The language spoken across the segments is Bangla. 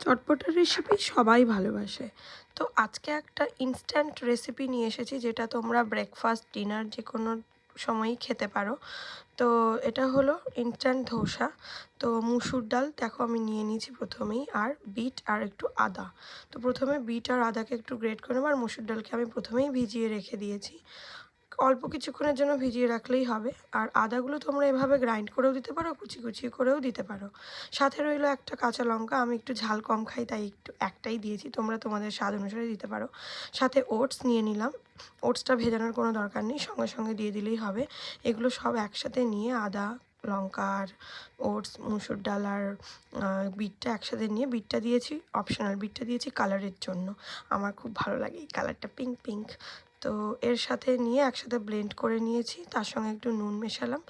চটপটা রেসিপি সবাই ভালোবাসে। তো আজকে একটা ইনস্ট্যান্ট রেসিপি নিয়ে এসেছি, যেটা তোমরা ব্রেকফাস্ট, ডিনার যে কোনো সময়ই খেতে পারো। তো এটা হলো ইনস্ট্যান্ট ধোসা। তো মুসুর ডাল দেখো আমি নিয়ে নিয়েছি প্রথমেই, আর বিট আর একটু আদা। তো প্রথমে বিট আর আদাকে একটু গ্রেট করে নেবো, আর মুসুর ডালকে আমি প্রথমেই ভিজিয়ে রেখে দিয়েছি। অল্প কিছুক্ষণের জন্য ভিজিয়ে রাখলেই হবে। আর আদাগুলো তোমরা এভাবে গ্রাইন্ড করেও দিতে পারো, কুচি কুচি করেও দিতে পারো। সাথে রইলো একটা কাঁচা লঙ্কা, আমি একটু ঝাল কম খাই তাই একটু একটাই দিয়েছি, তোমরা তোমাদের স্বাদ অনুসারে দিতে পারো। সাথে ওটস নিয়ে নিলাম। ওটসটা ভেজানোর কোনো দরকার নেই, সঙ্গে সঙ্গে দিয়ে দিলেই হবে। এগুলো সব একসাথে নিয়ে আদা, লঙ্কা আর ওটস, মুসুর ডাল আর বিটটা একসাথে নিয়ে, বিটটা দিয়েছি অপশনাল, বিটটা দিয়েছি কালারের জন্য, আমার খুব ভালো লাগে এই কালারটা, পিঙ্ক পিঙ্ক। তো এর সাথে নিয়ে একসাথে ব্লেন্ড করে নিয়েছি, তার সঙ্গে একটু নুন মেশালাম।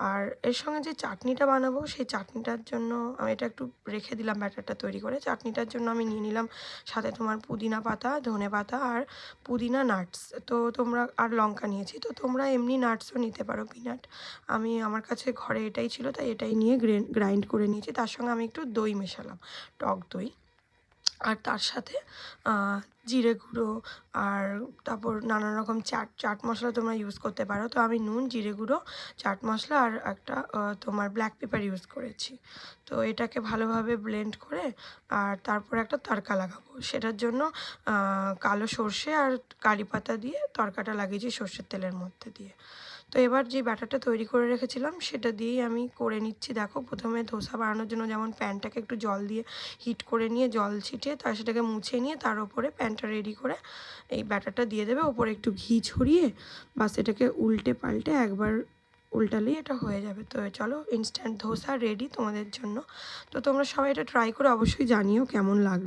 আর এর সঙ্গে যে চাটনিটা বানাবো সেই চাটনিটার জন্য আমি এটা একটু রেখে দিলাম ব্যাটারটা তৈরি করে। চাটনিটার জন্য আমি নিয়ে নিলাম সাথে তোমার পুদিনা পাতা, ধনে পাতা আর পুদিনা নাটস। তো তোমরা আর লঙ্কা নিয়েছি, তো তোমরা এমনি নাটসও নিতে পারো, পিনাট। আমার কাছে ঘরে এটাই ছিল তাই এটাই নিয়ে গ্রাইন্ড করে নিয়েছি। তার সঙ্গে আমি একটু দই মেশালাম, টক দই। আর তার সাথে জিরে গুঁড়ো আর তারপর নানান রকম চাট মশলা তোমরা ইউজ করতে পারো। তো আমি নুন, জিরে গুঁড়ো, চাট মশলা আর একটা তোমার ব্ল্যাক পেপার ইউজ করেছি। তো এটাকে ভালোভাবে ব্লেন্ড করে আর তারপর একটা তড়কা লাগাবো। সেটার জন্য কালো সর্ষে আর কারি পাতা দিয়ে তড়কাটা লাগিয়েছি সর্ষের তেলের মধ্যে দিয়ে। তো এবার যে ব্যাটারটা তৈরি করে রেখেছিলাম সেটা দিয়েই আমি করে নিচ্ছি। দেখো প্রথমে ধোসা বানানোর জন্য যেমন প্যানটাকে একটু জল দিয়ে হিট করে নিয়ে, জল ছিটিয়ে তার সেটাকে মুছে নিয়ে তার ওপরে প্যানটা রেডি করে এই ব্যাটারটা দিয়ে দেবে, ওপরে একটু ঘি ছড়িয়ে বাস এটাকে উল্টে পাল্টে একবার উল্টালেই এটা হয়ে যাবে। তো চলো, ইনস্ট্যান্ট ধোসা রেডি তোমাদের জন্য। তো তোমরা সবাই এটা ট্রাই করে অবশ্যই জানিও কেমন লাগলো।